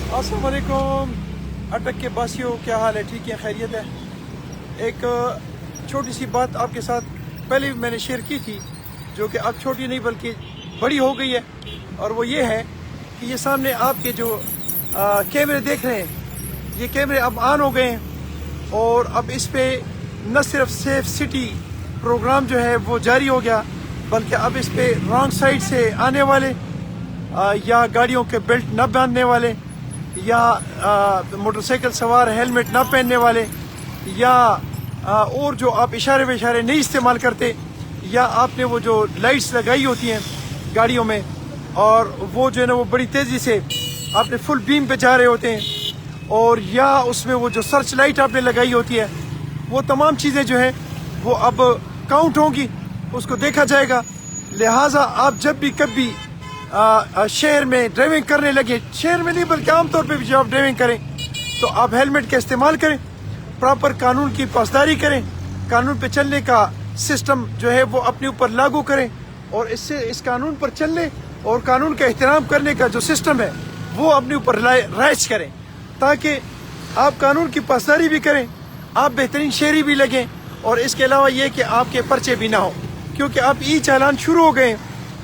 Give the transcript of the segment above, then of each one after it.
अस्सलाम वालेकुम अटक के बासियों, क्या हाल है? ठीक है, खैरियत है। एक छोटी सी बात आपके साथ पहले भी मैंने शेयर की थी, जो कि अब छोटी नहीं बल्कि बड़ी हो गई है, और वो ये है कि ये सामने आपके जो कैमरे देख रहे हैं, ये कैमरे अब ऑन हो गए हैं और अब इस पे न सिर्फ सेफ सिटी प्रोग्राम जो है वो जारी हो गया, बल्कि अब इस पे रॉन्ग साइड से आने वाले या गाड़ियों के बेल्ट न बांधने वाले या मोटरसाइकिल सवार हेलमेट न पहनने वाले या और जो आप इशारे विशारे नहीं इस्तेमाल करते, या आपने वो जो लाइट्स लगाई होती हैं गाड़ियों में और वो जो है ना वो बड़ी तेज़ी से आपने फुल बीम पे जा रहे होते हैं, और या उसमें वो जो सर्च लाइट आपने लगाई होती है, वो तमाम चीज़ें जो हैं वो अब काउंट होंगी, उसको देखा जाएगा। लिहाजा आप जब भी कभी शहर में ड्राइविंग करने लगे, शहर में नहीं बल्कि आमतौर पे भी जब आप ड्राइविंग करें तो आप हेलमेट का इस्तेमाल करें, प्रॉपर कानून की पासदारी करें, कानून पे चलने का सिस्टम जो है वो अपने ऊपर लागू करें, और इससे इस कानून पर चलने और कानून का एहतराम करने का जो सिस्टम है वो अपने ऊपर राइज करें, ताकि आप कानून की पासदारी भी करें, आप बेहतरीन शहरी भी लगें, और इसके अलावा ये कि आपके पर्चे भी ना हो, क्योंकि आप ई चालान शुरू हो गए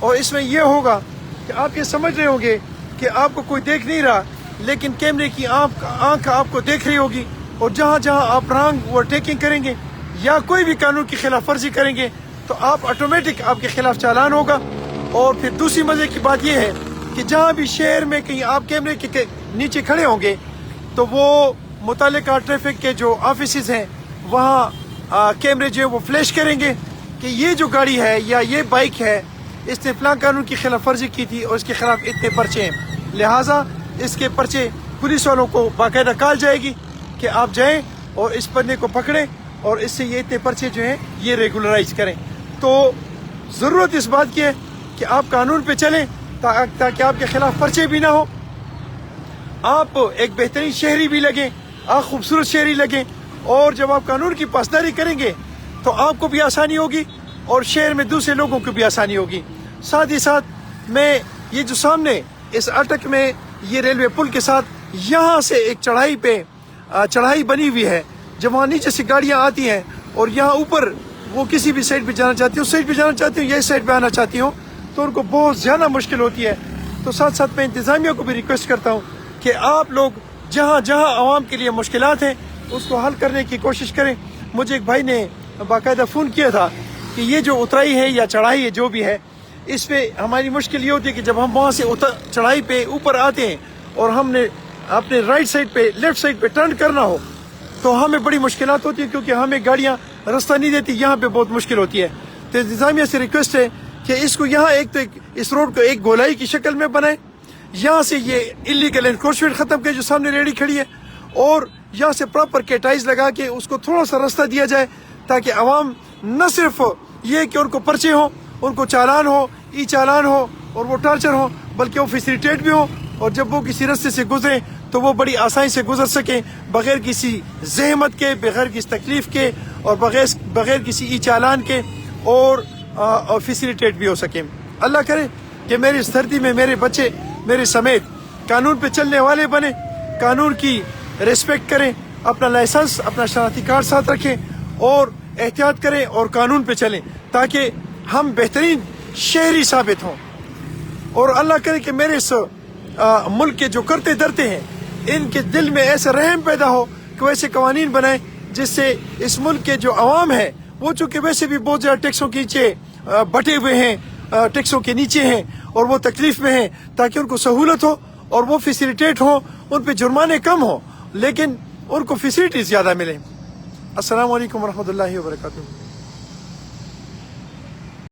और इसमें यह होगा कि आप ये समझ रहे होंगे कि आपको कोई देख नहीं रहा, लेकिन कैमरे की आंख आपको देख रही होगी, और जहाँ जहाँ आप रॉन्ग ओवरटेकिंग करेंगे या कोई भी कानून की खिलाफ वर्जी करेंगे तो आप ऑटोमेटिक आपके खिलाफ चालान होगा। और फिर दूसरी मजे की बात यह है कि जहाँ भी शहर में कहीं आप कैमरे के नीचे खड़े होंगे तो वो मुतालिका ट्रैफिक के जो ऑफिसेज हैं वहाँ कैमरे जो है वो फ्लैश करेंगे कि ये जो गाड़ी है या ये बाइक है, इसने फलां कानून की खिलाफ वर्जी की थी और इसके खिलाफ इतने पर्चे हैं, लिहाजा इसके पर्चे पुलिस वालों को बाकायदा कॉल जाएगी कि आप जाएं और इस बंदे को पकड़ें और इससे ये इतने पर्चे जो हैं ये रेगुलराइज करें। तो ज़रूरत इस बात की है कि आप कानून पे चलें ताकि आपके खिलाफ पर्चे भी ना हो, आप एक बेहतरीन शहरी भी लगें, आप खूबसूरत शहरी लगें, और जब आप कानून की पासदारी करेंगे तो आपको भी आसानी होगी और शहर में दूसरे लोगों को भी आसानी होगी। साथ ही साथ मैं ये जो सामने इस अटक में ये रेलवे पुल के साथ यहाँ से एक चढ़ाई बनी हुई है, जब वहाँ नीचे से गाड़ियाँ आती हैं और यहाँ ऊपर वो किसी भी साइड पे जाना चाहती हूँ, साइड पे जाना चाहती हूँ या इस साइड पे आना चाहती हूँ, तो उनको बहुत ज़्यादा मुश्किल होती है। तो साथ साथ मैं इंतज़ामिया को भी रिक्वेस्ट करता हूँ कि आप लोग जहाँ जहाँ आवाम के लिए मुश्किलात हैं उसको हल करने की कोशिश करें। मुझे एक भाई ने बाकायदा फ़ोन किया था कि ये जो उतराई है या चढ़ाई है जो भी है, इस पे हमारी मुश्किल ये होती है कि जब हम वहाँ से चढ़ाई पे ऊपर आते हैं और हमने अपने राइट साइड पे लेफ्ट साइड पे टर्न करना हो तो हमें बड़ी मुश्किलात होती है, क्योंकि हमें गाड़ियाँ रास्ता नहीं देती, यहाँ पे बहुत मुश्किल होती है। तो इंतज़ामिया से रिक्वेस्ट है कि इसको यहाँ इस रोड को एक गोलाई की शक्ल में बनाए, यहाँ से ये इलीगल एनक्रोचमेंट ख़त्म करे जो सामने रेडी खड़ी है, और यहाँ से प्रॉपर कैटाइज लगा के उसको थोड़ा सा रास्ता दिया जाए, ताकि आवाम न सिर्फ ये कि उनको पर्चे हो, उनको चालान हो, ई चालान हो और वो टार्चर हो, बल्कि वो फैसिलिटेट भी हो, और जब वो किसी रास्ते से गुजरे तो वो बड़ी आसानी से गुजर सकें, बगैर किसी जहमत के, बगैर किसी तकलीफ के और बगैर किसी ई चालान के, और फैसिलिटेट भी हो सकें। अल्लाह करे कि मेरी इस धरती में मेरे बच्चे मेरे समेत कानून पे चलने वाले बने, कानून की रिस्पेक्ट करें, अपना लाइसेंस अपना शनाख्ती कार्ड साथ रखें और एहतियात करें और कानून पे चलें, ताकि हम बेहतरीन शहरी साबित हों। और अल्लाह करे कि मेरे इस मुल्क के जो करते धरते हैं इनके दिल में ऐसा रहम पैदा हो कि वैसे कवानीन बनाएं जिससे इस मुल्क के जो अवाम है वो चूँकि वैसे भी बहुत ज़्यादा टैक्सों के नीचे बटे हुए हैं, टैक्सों के नीचे हैं और वो तकलीफ में हैं, ताकि उनको सहूलत हो और वो फैसिलिटेट हो, उन पे जुर्माने कम हो लेकिन उनको फैसिलिटीज़ ज़्यादा मिलें। अस्सलाम वालेकुम रहमतुल्लाहि व बरकातुहू।